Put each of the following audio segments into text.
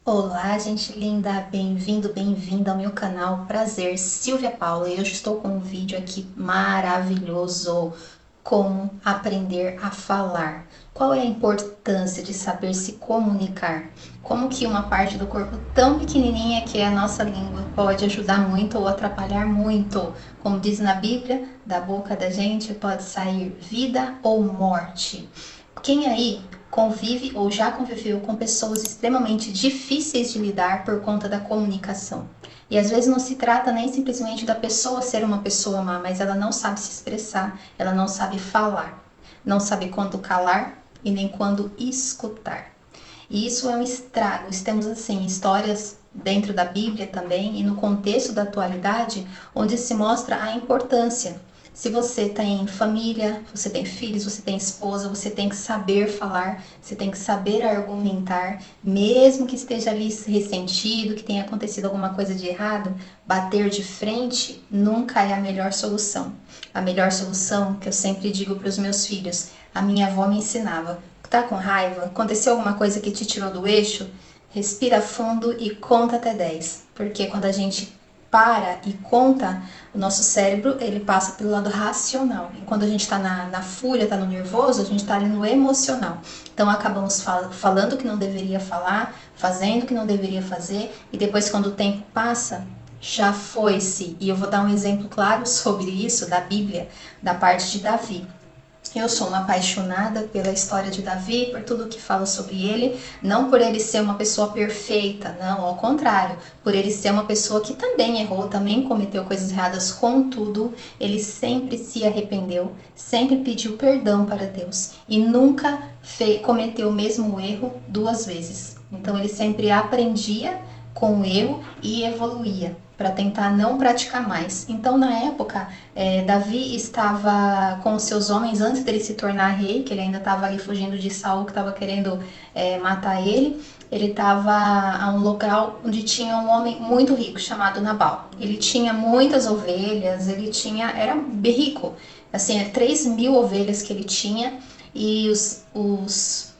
Olá, gente linda, bem-vindo, bem-vinda ao meu canal. Prazer, Silvia Paula, e hoje estou com um vídeo aqui maravilhoso: como aprender a falar. Qual é a importância de saber se comunicar? Como que uma parte do corpo tão pequenininha que é a nossa língua pode ajudar muito ou atrapalhar muito? Como diz na Bíblia, da boca da gente pode sair vida ou morte. Quem aí convive ou já conviveu com pessoas extremamente difíceis de lidar por conta da comunicação? E às vezes não se trata nem simplesmente da pessoa ser uma pessoa má, mas ela não sabe se expressar, ela não sabe falar, não sabe quando calar e nem quando escutar. E isso é um estrago. Temos assim histórias dentro da Bíblia também e no contexto da atualidade onde se mostra a importância. Se você tem família, você tem filhos, você tem esposa, você tem que saber falar, você tem que saber argumentar, mesmo que esteja ali ressentido, que tenha acontecido alguma coisa de errado, bater de frente nunca é a melhor solução. A melhor solução, que eu sempre digo para os meus filhos, a minha avó me ensinava: tá com raiva, aconteceu alguma coisa que te tirou do eixo, respira fundo e conta até 10. Porque quando a gente para e conta, o nosso cérebro ele passa pelo lado racional. E quando a gente está na fúria, está no nervoso, a gente está ali no emocional. Então acabamos falando o que não deveria falar, fazendo o que não deveria fazer, e depois quando o tempo passa, já foi-se. E eu vou dar um exemplo claro sobre isso da Bíblia, da parte de Davi. Eu sou uma apaixonada pela história de Davi, por tudo que fala sobre ele, não por ele ser uma pessoa perfeita, não, ao contrário, por ele ser uma pessoa que também errou, também cometeu coisas erradas, contudo, ele sempre se arrependeu, sempre pediu perdão para Deus e nunca cometeu o mesmo erro duas vezes. Então ele sempre aprendia com o erro e evoluía para tentar não praticar mais. Então, na época, Davi estava com os seus homens antes dele se tornar rei, que ele ainda estava ali fugindo de Saul, que estava querendo matar ele. Ele estava a um local onde tinha um homem muito rico chamado Nabal. Ele tinha muitas ovelhas, era bem rico, assim, 3.000 ovelhas que ele tinha, e os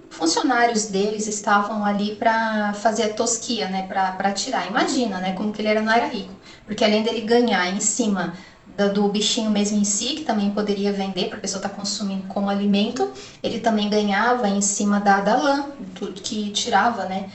funcionários deles estavam ali para fazer a tosquia, né, para tirar. Imagina, né, como que ele não era rico, porque além dele ganhar em cima do bichinho mesmo em si, que também poderia vender para a pessoa estar consumindo como alimento, ele também ganhava em cima da lã, tudo que tirava, né,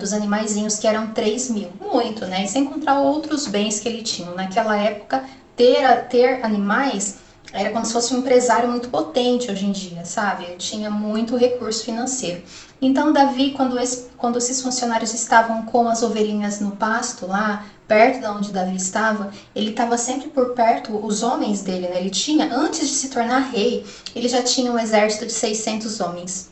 dos animaizinhos, que eram 3.000, muito, né, e sem contar outros bens que ele tinha. Naquela época, ter animais era como se fosse um empresário muito potente hoje em dia, sabe? Ele tinha muito recurso financeiro. Então, Davi, quando esses funcionários estavam com as ovelhinhas no pasto lá, perto de onde Davi estava, ele estava sempre por perto, os homens dele, né? Ele tinha, antes de se tornar rei, ele já tinha um exército de 600 homens.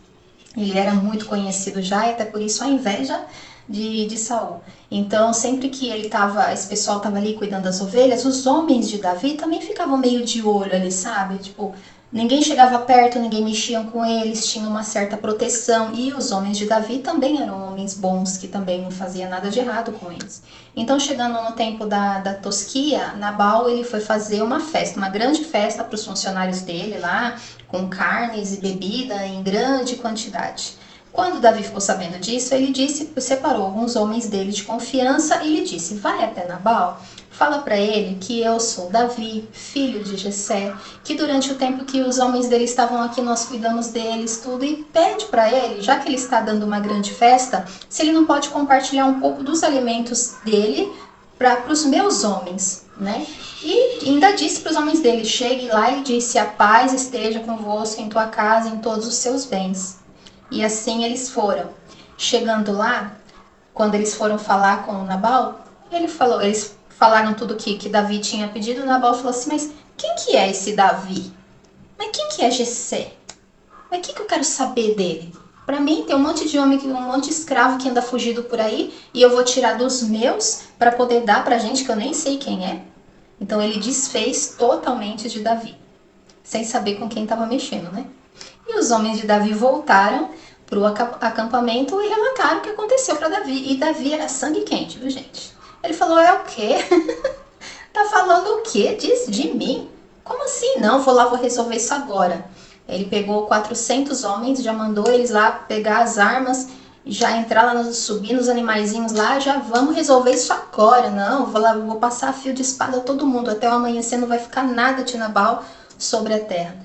Ele era muito conhecido já, e até por isso a inveja de Saul. Então, sempre que esse pessoal estava ali cuidando das ovelhas, os homens de Davi também ficavam meio de olho ali, sabe? Tipo, ninguém chegava perto, ninguém mexia com eles, tinha uma certa proteção. E os homens de Davi também eram homens bons, que também não faziam nada de errado com eles. Então, chegando no tempo da tosquia, Nabal ele foi fazer uma festa, uma grande festa para os funcionários dele lá, com carnes e bebida em grande quantidade. Quando Davi ficou sabendo disso, ele separou alguns homens dele de confiança e lhe disse: vai até Nabal, fala para ele que eu sou Davi, filho de Jessé, que durante o tempo que os homens dele estavam aqui, nós cuidamos deles, tudo, e pede para ele, já que ele está dando uma grande festa, se ele não pode compartilhar um pouco dos alimentos dele para os meus homens, né? E ainda disse para os homens dele: chegue lá e disse: a paz esteja convosco em tua casa, em todos os seus bens. E assim eles foram. Chegando lá, quando eles foram falar com o Nabal, eles falaram tudo que Davi tinha pedido. O Nabal falou assim: mas quem que é esse Davi? Mas quem que é Jessé? Mas o que eu quero saber dele? Para mim tem um monte de homem, um monte de escravo que anda fugido por aí, e eu vou tirar dos meus para poder dar pra gente que eu nem sei quem é. Então ele desfez totalmente de Davi, sem saber com quem estava mexendo, né? E os homens de Davi voltaram para o acampamento e relataram o que aconteceu para Davi. E Davi era sangue quente, viu, gente? Ele falou: é o quê? Tá falando o quê? Diz de mim? Como assim? Não, vou resolver isso agora. Ele pegou 400 homens, já mandou eles lá pegar as armas já entrar lá, subir nos animaizinhos lá, já vamos resolver isso agora. Não, vou passar fio de espada a todo mundo, até o amanhecer não vai ficar nada de Nabal sobre a terra.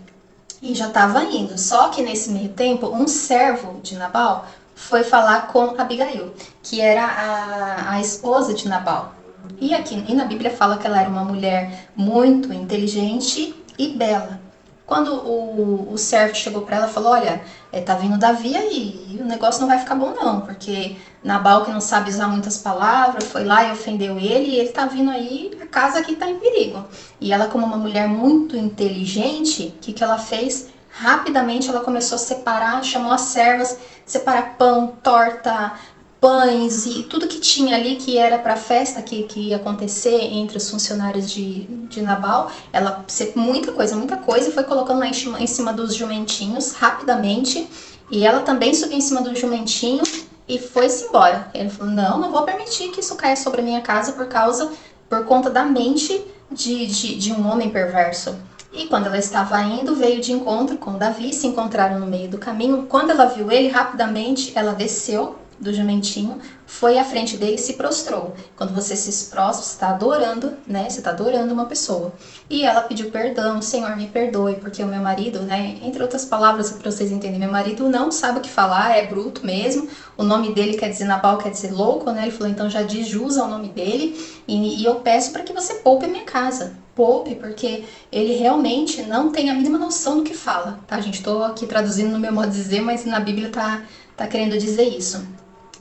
E já estava indo, só que nesse meio tempo, um servo de Nabal foi falar com Abigail, que era a esposa de Nabal. E na Bíblia fala que ela era uma mulher muito inteligente e bela. Quando o servo chegou para ela e falou, olha, tá vindo Davi aí, e o negócio não vai ficar bom não, porque Nabal, que não sabe usar muitas palavras, foi lá e ofendeu ele, e ele tá vindo aí, a casa aqui tá em perigo. E ela, como uma mulher muito inteligente, o que ela fez? Rapidamente ela começou a separar, chamou as servas, separar pão, torta, pães e tudo que tinha ali que era para a festa que ia acontecer entre os funcionários de Nabal. Ela, muita coisa, e foi colocando lá em cima dos jumentinhos rapidamente. E ela também subiu em cima do jumentinho e foi-se embora. Ele falou, não vou permitir que isso caia sobre a minha casa por conta da mente de um homem perverso. E quando ela estava indo, veio de encontro com Davi, se encontraram no meio do caminho. Quando ela viu ele, rapidamente ela desceu do jumentinho, foi à frente dele e se prostrou. Quando você se prostra, você está adorando, né? Você está adorando uma pessoa. E ela pediu perdão, Senhor, me perdoe, porque o meu marido, né? Entre outras palavras para vocês entenderem, meu marido não sabe o que falar, é bruto mesmo. O nome dele quer dizer Nabal, quer dizer louco, né? Ele falou, então já diz jus ao nome dele. E eu peço para que você poupe a minha casa. Poupe, porque ele realmente não tem a mínima noção do que fala, tá, gente? Estou aqui traduzindo no meu modo de dizer, mas na Bíblia tá querendo dizer isso.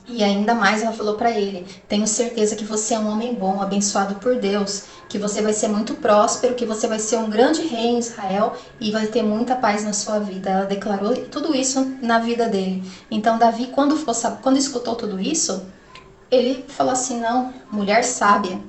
E ainda mais ela falou para ele, tenho certeza que você é um homem bom, abençoado por Deus, que você vai ser muito próspero, que você vai ser um grande rei em Israel e vai ter muita paz na sua vida. Ela declarou tudo isso na vida dele. Então Davi, quando escutou tudo isso, ele falou assim, não, mulher sábia,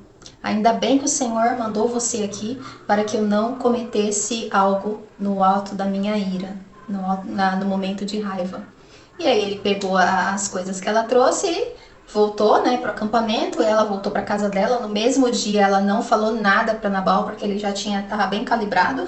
ainda bem que o Senhor mandou você aqui para que eu não cometesse algo no alto da minha ira, no momento de raiva. E aí ele pegou as coisas que ela trouxe e voltou, né, pro acampamento. Ela voltou para casa dela. No mesmo dia ela não falou nada para Nabal, porque ele já tava bem calibrado.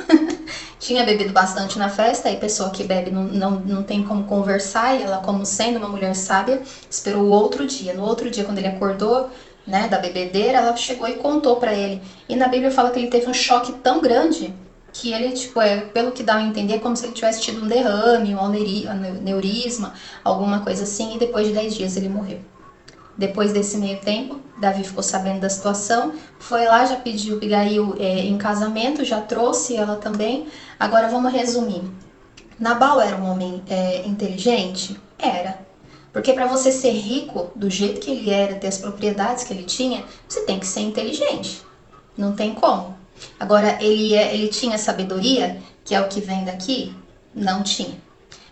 Tinha bebido bastante na festa, e pessoa que bebe não tem como conversar, e ela, como sendo uma mulher sábia, esperou o outro dia. No outro dia, quando ele acordou, né, da bebedeira, ela chegou e contou para ele. E na Bíblia fala que ele teve um choque tão grande que ele, tipo, pelo que dá a entender, é como se ele tivesse tido um derrame, um aneurisma, alguma coisa assim, e depois de 10 dias ele morreu. Depois desse meio tempo, Davi ficou sabendo da situação, foi lá, já pediu Abigail em casamento, já trouxe ela também. Agora vamos resumir. Nabal era um homem inteligente? Era. Porque para você ser rico do jeito que ele era, ter as propriedades que ele tinha, você tem que ser inteligente. Não tem como. Agora, ele tinha sabedoria, que é o que vem daqui? Não tinha.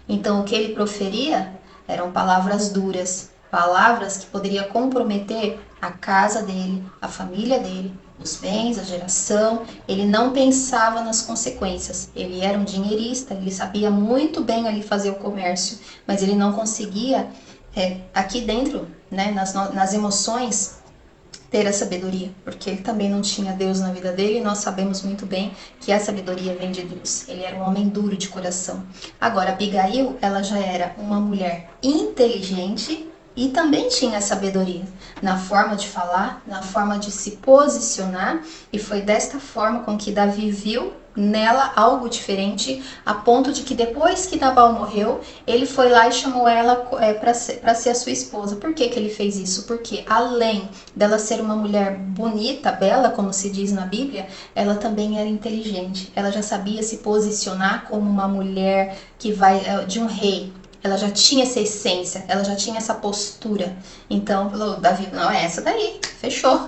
Então, o que ele proferia eram palavras duras, palavras que poderiam comprometer a casa dele, a família dele, os bens, a geração. Ele não pensava nas consequências. Ele era um dinheirista, ele sabia muito bem ali fazer o comércio, mas ele não conseguia, aqui dentro, né, nas emoções, ter a sabedoria, porque ele também não tinha Deus na vida dele, e nós sabemos muito bem que a sabedoria vem de Deus. Ele era um homem duro de coração. Agora, Abigail, ela já era uma mulher inteligente e também tinha sabedoria na forma de falar, na forma de se posicionar, e foi desta forma com que Davi viu nela algo diferente, a ponto de que depois que Nabal morreu, ele foi lá e chamou ela para ser a sua esposa. Por que ele fez isso? Porque além dela ser uma mulher bonita, bela, como se diz na Bíblia, ela também era inteligente. Ela já sabia se posicionar como uma mulher que vai de um rei. Ela já tinha essa essência, ela já tinha essa postura. Então, falou, Davi, não, é essa daí, fechou.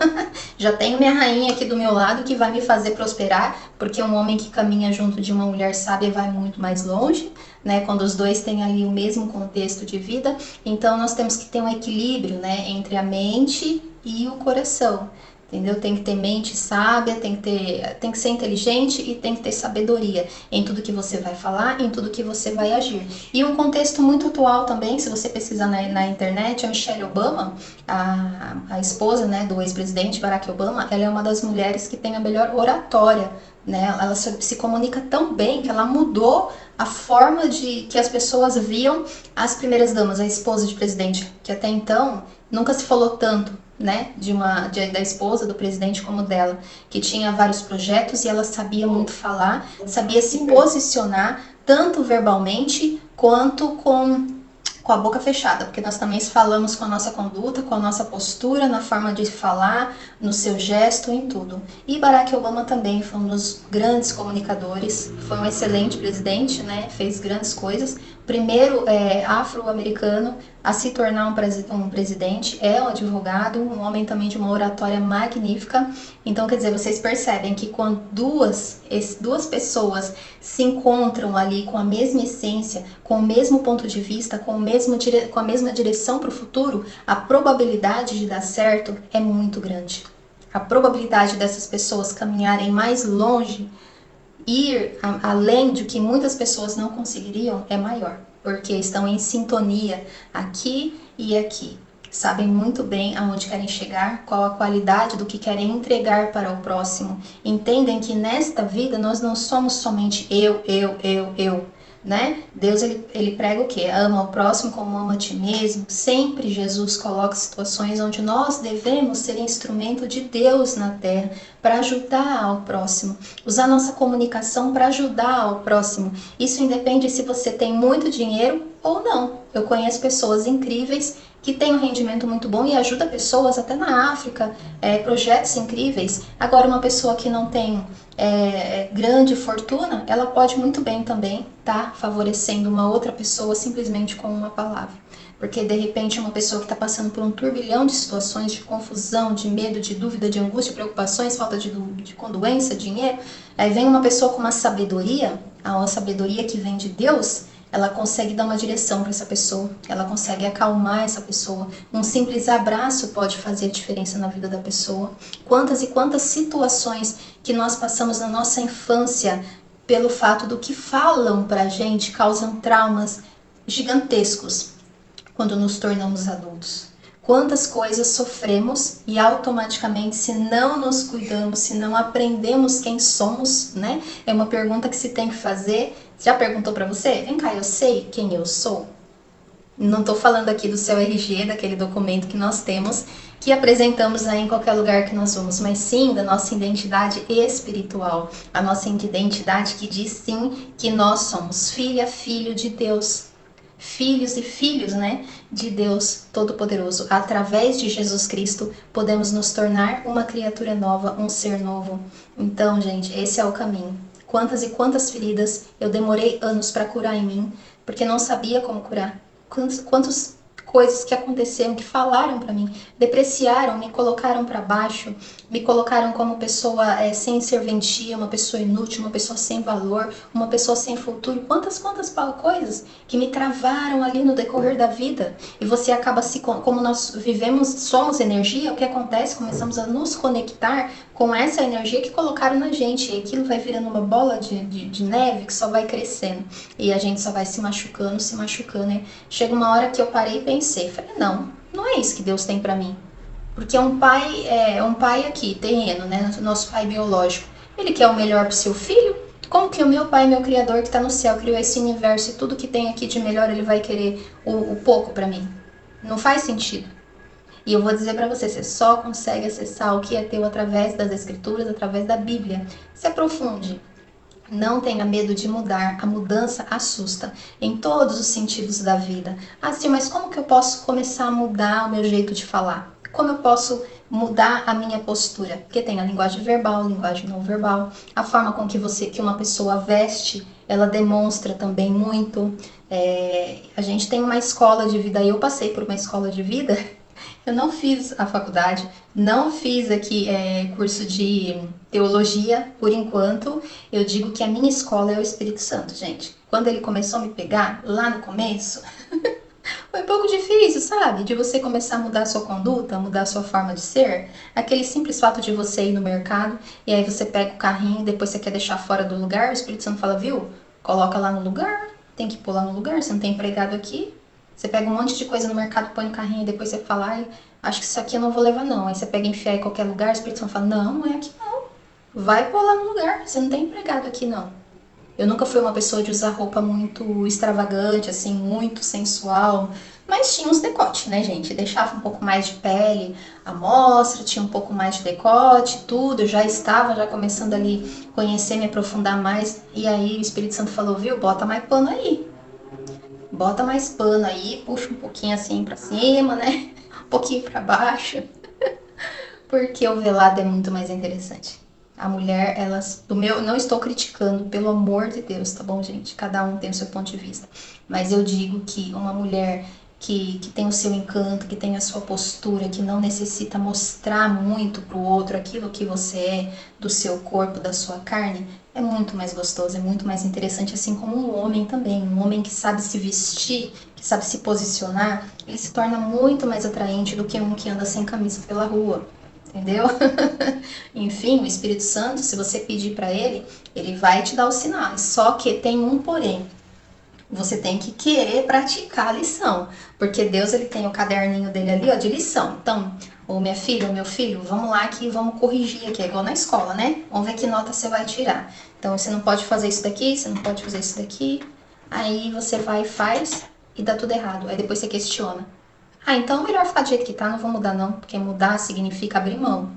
Já tenho minha rainha aqui do meu lado que vai me fazer prosperar, porque um homem que caminha junto de uma mulher sábia vai muito mais longe, né? Quando os dois têm ali o mesmo contexto de vida. Então, nós temos que ter um equilíbrio, né, entre a mente e o coração. Entendeu? Tem que ter mente sábia, tem que ser inteligente e tem que ter sabedoria em tudo que você vai falar, em tudo que você vai agir. E um contexto muito atual também, se você pesquisar na internet, a Michelle Obama, a esposa, né, do ex-presidente Barack Obama, ela é uma das mulheres que tem a melhor oratória né? Ela se comunica tão bem que ela mudou a forma de que as pessoas viam as primeiras damas, a esposa de presidente, que até então nunca se falou tanto, né, da esposa do presidente como dela, que tinha vários projetos e ela sabia muito falar, sabia se posicionar tanto verbalmente quanto com a boca fechada, porque nós também falamos com a nossa conduta, com a nossa postura, na forma de falar, no seu gesto, em tudo. E Barack Obama também foi um dos grandes comunicadores, foi um excelente presidente, né? Fez grandes coisas. Primeiro afro-americano a se tornar um presidente, é um advogado, um homem também de uma oratória magnífica. Então, quer dizer, vocês percebem que quando duas pessoas se encontram ali com a mesma essência, com o mesmo ponto de vista, com a mesma direção para o futuro, a probabilidade de dar certo é muito grande. A probabilidade dessas pessoas caminharem mais longe, ir além de que muitas pessoas não conseguiriam, é maior, porque estão em sintonia aqui e aqui. Sabem muito bem aonde querem chegar, qual a qualidade do que querem entregar para o próximo. Entendem que nesta vida nós não somos somente eu, né? Deus ele prega o quê? Ama o próximo como ama a ti mesmo. Sempre Jesus coloca situações onde nós devemos ser instrumento de Deus na terra para ajudar ao próximo, usar nossa comunicação para ajudar ao próximo. Isso independe se você tem muito dinheiro ou não. Eu conheço pessoas incríveis que têm um rendimento muito bom e ajuda pessoas até na África, projetos incríveis. Agora, uma pessoa que não tem grande fortuna, ela pode muito bem também estar favorecendo uma outra pessoa simplesmente com uma palavra. Porque de repente uma pessoa que está passando por um turbilhão de situações, de confusão, de medo, de dúvida, de angústia, preocupações, falta com doença, dinheiro, aí vem uma pessoa com uma sabedoria, a sabedoria que vem de Deus, ela consegue dar uma direção para essa pessoa, ela consegue acalmar essa pessoa. Um simples abraço pode fazer a diferença na vida da pessoa. Quantas e quantas situações que nós passamos na nossa infância pelo fato do que falam pra gente causam traumas gigantescos quando nos tornamos adultos. Quantas coisas sofremos e automaticamente, se não nos cuidamos, se não aprendemos quem somos, né? É uma pergunta que se tem que fazer. Já perguntou pra você? Vem cá, eu sei quem eu sou? Não estou falando aqui do seu RG, daquele documento que nós temos, que apresentamos aí em qualquer lugar que nós vamos, mas sim da nossa identidade espiritual, a nossa identidade que diz sim que nós somos filha, filho de Deus. Filhos e filhos, né, de Deus Todo-Poderoso. Através de Jesus Cristo, podemos nos tornar uma criatura nova, um ser novo. Então, gente, esse é o caminho. Quantas e quantas feridas eu demorei anos para curar em mim, porque não sabia como curar. Quantas coisas que aconteceram, que falaram para mim, depreciaram, me colocaram para baixo, me colocaram como pessoa sem serventia, uma pessoa inútil, uma pessoa sem valor, uma pessoa sem futuro. Quantas coisas que me travaram ali no decorrer da vida. E você acaba como nós vivemos, somos energia, o que acontece? Começamos a nos conectar com essa energia que colocaram na gente. E aquilo vai virando uma bola de neve que só vai crescendo. E a gente só vai se machucando, se machucando. E chega uma hora que eu parei e pensei, falei, não é isso que Deus tem pra mim. Porque um pai aqui, terreno, né? Nosso pai biológico, ele quer o melhor pro seu filho. Como que o meu pai, meu criador que está no céu, criou esse universo e tudo que tem aqui de melhor, ele vai querer o pouco para mim? Não faz sentido. E eu vou dizer para você só consegue acessar o que é teu através das escrituras, através da Bíblia. Se aprofunde. Não tenha medo de mudar, a mudança assusta em todos os sentidos da vida. Ah, sim, mas como que eu posso começar a mudar o meu jeito de falar? Como eu posso mudar a minha postura? Porque tem a linguagem verbal, a linguagem não verbal, a forma com que uma pessoa veste, ela demonstra também muito. A gente tem uma escola de vida, eu passei por uma escola de vida. Eu não fiz a faculdade, não fiz aqui curso de teologia por enquanto. Eu digo que a minha escola é o Espírito Santo, gente. Quando ele começou a me pegar, lá no começo, foi um pouco difícil, sabe? De você começar a mudar a sua conduta, mudar a sua forma de ser. Aquele simples fato de você ir no mercado e aí você pega o carrinho e depois você quer deixar fora do lugar. O Espírito Santo fala, viu? Coloca lá no lugar, tem que pôr lá no lugar, você não tem empregado aqui. Você pega um monte de coisa no mercado, põe no carrinho e depois você fala, acho que isso aqui eu não vou levar não. Aí você pega e enfia em qualquer lugar, o Espírito Santo fala, não é aqui não. Vai pular no lugar, você não tem empregado aqui não. Eu nunca fui uma pessoa de usar roupa muito extravagante, assim, muito sensual, mas tinha uns decotes, né, gente? Deixava um pouco mais de pele à mostra, tinha um pouco mais de decote, tudo. Eu já estava já começando ali conhecer, me aprofundar mais. E aí o Espírito Santo falou, viu, bota mais pano aí. Bota mais pano aí, puxa um pouquinho assim pra cima, né? Um pouquinho pra baixo, porque o velado é muito mais interessante. A mulher, elas, do meu, não estou criticando, pelo amor de Deus, tá bom, gente? Cada um tem o seu ponto de vista. Mas eu digo que uma mulher que tem o seu encanto, que tem a sua postura, que não necessita mostrar muito pro outro aquilo que você é, do seu corpo, da sua carne, é muito mais gostoso, é muito mais interessante, assim como um homem também. Um homem que sabe se vestir, que sabe se posicionar, ele se torna muito mais atraente do que um que anda sem camisa pela rua. Entendeu? Enfim, o Espírito Santo, se você pedir para ele, ele vai te dar os sinais. Só que tem um porém. Você tem que querer praticar a lição, porque Deus ele tem o caderninho dele ali, ó, de lição. Então, ô minha filha, ô meu filho, vamos lá que vamos corrigir aqui, é igual na escola, né? Vamos ver que nota você vai tirar. Então, você não pode fazer isso daqui, você não pode fazer isso daqui. Aí você vai e faz e dá tudo errado. Aí depois você questiona. Ah, então é melhor ficar do jeito que tá, não vou mudar não, porque mudar significa abrir mão.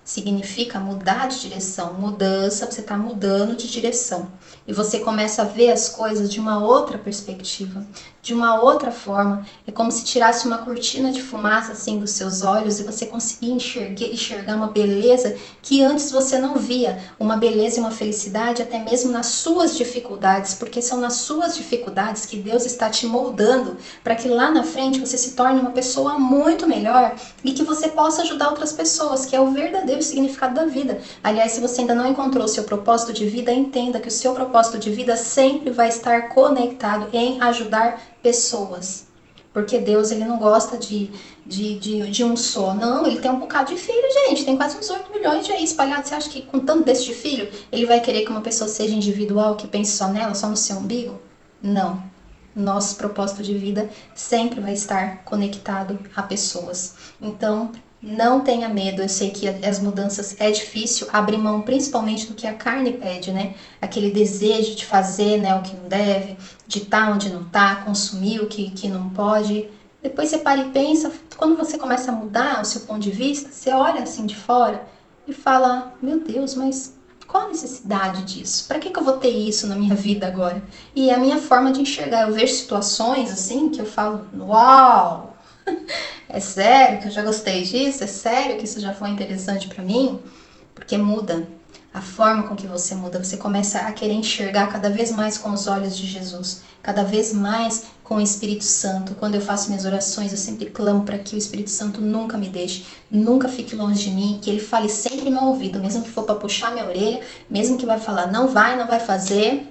Significa mudar de direção. Mudança, você tá mudando de direção. E você começa a ver as coisas de uma outra perspectiva, de uma outra forma. É como se tirasse uma cortina de fumaça assim dos seus olhos e você conseguir enxergar uma beleza que antes você não via. Uma beleza e uma felicidade até mesmo nas suas dificuldades, porque são nas suas dificuldades que Deus está te moldando para que lá na frente você se torne uma pessoa muito melhor e que você possa ajudar outras pessoas, que é o verdadeiro significado da vida. Aliás, se você ainda não encontrou o seu propósito de vida, entenda que o seu propósito de vida sempre vai estar conectado em ajudar pessoas. Porque Deus ele não gosta de um só. Não, ele tem um bocado de filho, gente. Tem quase uns 8 milhões de aí espalhados. Você acha que com tanto desse de filho, ele vai querer que uma pessoa seja individual, que pense só nela, só no seu umbigo? Não. Nosso propósito de vida sempre vai estar conectado a pessoas. Então, não tenha medo. Eu sei que as mudanças é difícil, abrir mão principalmente do que a carne pede, né? Aquele desejo de fazer, né, o que não deve, de estar onde não está, consumir o que não pode. Depois você para e pensa, quando você começa a mudar o seu ponto de vista, você olha assim de fora e fala: meu Deus, mas qual a necessidade disso? Para que eu vou ter isso na minha vida agora? E é a minha forma de enxergar. Eu vejo situações assim que eu falo: uau! É sério que eu já gostei disso? É sério que isso já foi interessante para mim? Porque muda. A forma com que você muda, você começa a querer enxergar cada vez mais com os olhos de Jesus, cada vez mais com o Espírito Santo. Quando eu faço minhas orações, eu sempre clamo para que o Espírito Santo nunca me deixe, nunca fique longe de mim, que ele fale sempre no meu ouvido, mesmo que for para puxar minha orelha, mesmo que vai falar não vai fazer,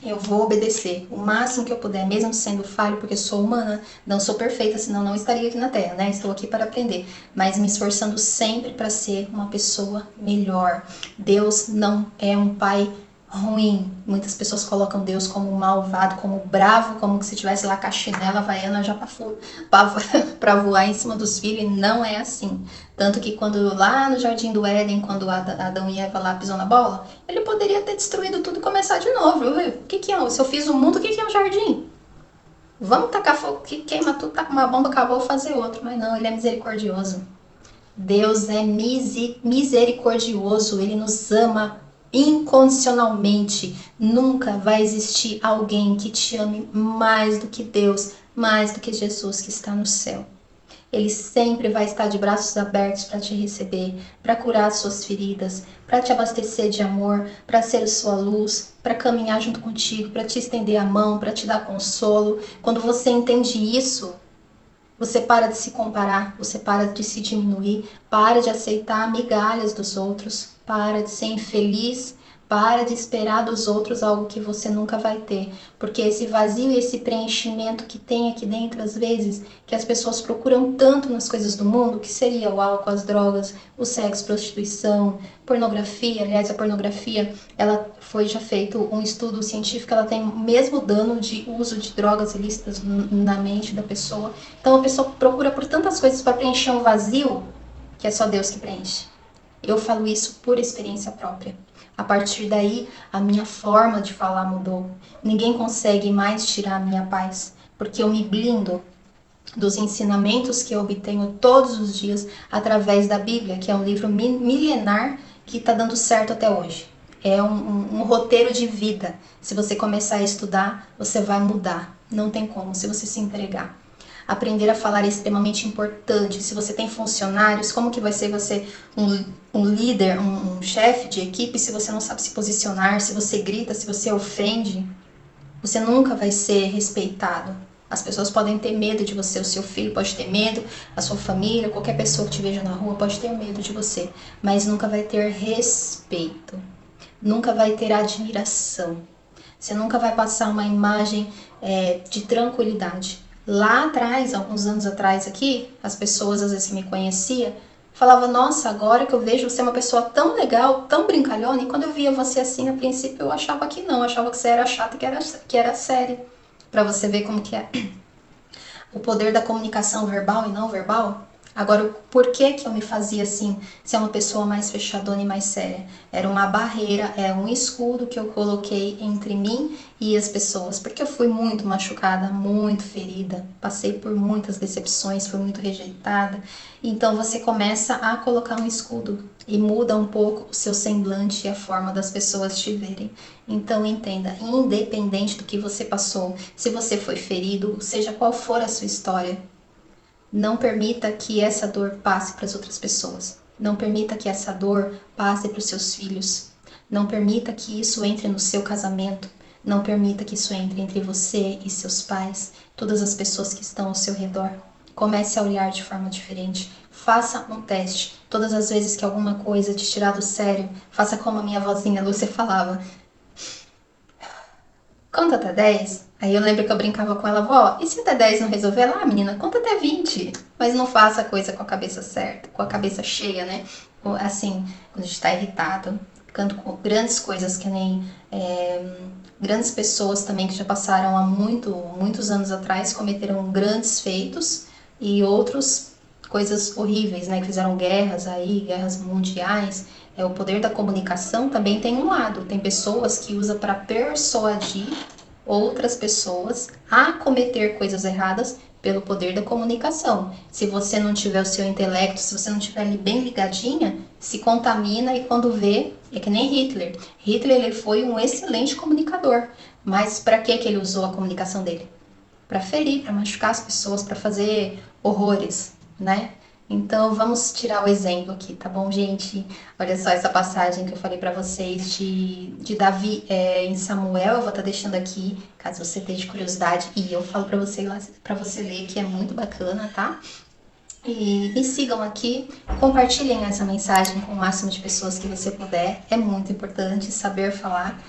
eu vou obedecer o máximo que eu puder, mesmo sendo falho, porque sou humana, não sou perfeita, senão não estaria aqui na Terra, né? Estou aqui para aprender, mas me esforçando sempre para ser uma pessoa melhor. Deus não é um pai ruim. Muitas pessoas colocam Deus como malvado, como bravo, como se tivesse lá com a chinela havaiana já para voar em cima dos filhos, e não é assim. Tanto que quando lá no Jardim do Éden, quando Adão e Eva lá pisou na bola, ele poderia ter destruído tudo e começar de novo. O que é? Se eu fiz o mundo, o que é o jardim? Vamos tacar fogo que queima tudo, tá com uma bomba, acabou, vou fazer outro. Mas não, ele é misericordioso. Deus é misericordioso, ele nos ama incondicionalmente. Nunca vai existir alguém que te ame mais do que Deus, mais do que Jesus que está no céu. Ele sempre vai estar de braços abertos para te receber, para curar as suas feridas, para te abastecer de amor, para ser a sua luz, para caminhar junto contigo, para te estender a mão, para te dar consolo. Quando você entende isso, você para de se comparar, você para de se diminuir, para de aceitar migalhas dos outros, para de ser infeliz, para de esperar dos outros algo que você nunca vai ter. Porque esse vazio e esse preenchimento que tem aqui dentro, às vezes, que as pessoas procuram tanto nas coisas do mundo, que seria o álcool, as drogas, o sexo, prostituição, pornografia. Aliás, a pornografia, ela foi já feito um estudo científico, ela tem o mesmo dano de uso de drogas ilícitas na mente da pessoa. Então a pessoa procura por tantas coisas para preencher um vazio que é só Deus que preenche. Eu falo isso por experiência própria. A partir daí, a minha forma de falar mudou. Ninguém consegue mais tirar a minha paz, porque eu me blindo dos ensinamentos que eu obtenho todos os dias através da Bíblia, que é um livro milenar que está dando certo até hoje. É um roteiro de vida. Se você começar a estudar, você vai mudar. Não tem como, se você se entregar. Aprender a falar é extremamente importante. Se você tem funcionários, como que vai ser você um líder, um chefe de equipe, se você não sabe se posicionar, se você grita, se você ofende? Você nunca vai ser respeitado. As pessoas podem ter medo de você, o seu filho pode ter medo, a sua família, qualquer pessoa que te veja na rua pode ter medo de você, mas nunca vai ter respeito, nunca vai ter admiração. Você nunca vai passar uma imagem de tranquilidade. Lá atrás, alguns anos atrás aqui, as pessoas às vezes que me conheciam falavam, nossa, agora que eu vejo você é uma pessoa tão legal, tão brincalhona, e quando eu via você assim, a princípio eu achava que não, eu achava que você era chata, que era séria. Pra você ver como que é o poder da comunicação verbal e não verbal. Agora, por que que eu me fazia assim, ser uma pessoa mais fechadona e mais séria? Era uma barreira, é um escudo que eu coloquei entre mim e as pessoas, porque eu fui muito machucada, muito ferida, passei por muitas decepções, fui muito rejeitada. Então você começa a colocar um escudo e muda um pouco o seu semblante e a forma das pessoas te verem. Então entenda, independente do que você passou, se você foi ferido, seja qual for a sua história, não permita que essa dor passe para as outras pessoas. Não permita que essa dor passe para os seus filhos. Não permita que isso entre no seu casamento. Não permita que isso entre entre você e seus pais, todas as pessoas que estão ao seu redor. Comece a olhar de forma diferente. Faça um teste. Todas as vezes que alguma coisa te tirar do sério, faça como a minha vozinha Lúcia falava. Conta até 10. Aí eu lembro que eu brincava com ela, vó, e se até 10 não resolver? Lá, menina, conta até 20. Mas não faça a coisa com a cabeça certa, com a cabeça cheia, né? Assim, quando a gente tá irritado, ficando com grandes coisas que nem grandes pessoas também que já passaram há muitos anos atrás, cometeram grandes feitos e outros coisas horríveis, né? Que fizeram guerras aí, guerras mundiais. O poder da comunicação também tem um lado. Tem pessoas que usam para persuadir outras pessoas a cometer coisas erradas pelo poder da comunicação. Se você não tiver o seu intelecto, se você não tiver ali bem ligadinha, se contamina e quando vê, é que nem Hitler. Hitler ele foi um excelente comunicador, mas para que ele usou a comunicação dele? Para ferir, para machucar as pessoas, para fazer horrores, né? Então vamos tirar o exemplo aqui, tá bom, gente? Olha só essa passagem que eu falei pra vocês de Davi em Samuel, eu vou estar deixando aqui, caso você tenha curiosidade, e eu falo pra você ler, que é muito bacana, tá? E me sigam aqui, compartilhem essa mensagem com o máximo de pessoas que você puder, é muito importante saber falar.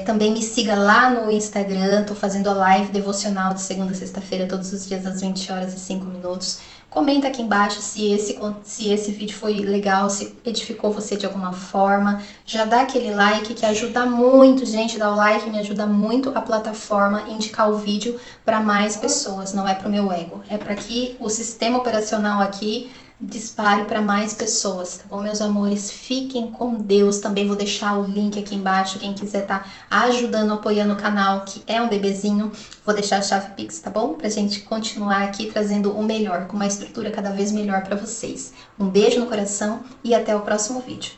Também me siga lá no Instagram, tô fazendo a live devocional de segunda a sexta-feira, todos os dias às 20 horas e 5 minutos. Comenta aqui embaixo se esse vídeo foi legal, se edificou você de alguma forma. Já dá aquele like que ajuda muito, gente, dá o like, me ajuda muito a plataforma indicar o vídeo para mais pessoas, não é para o meu ego. É para que o sistema operacional aqui dispare para mais pessoas, tá bom, meus amores? Fiquem com Deus. Também vou deixar o link aqui embaixo, quem quiser tá ajudando, apoiando o canal, que é um bebezinho, vou deixar a chave Pix, tá bom? Pra gente continuar aqui trazendo o melhor, com uma estrutura cada vez melhor para vocês. Um beijo no coração e até o próximo vídeo.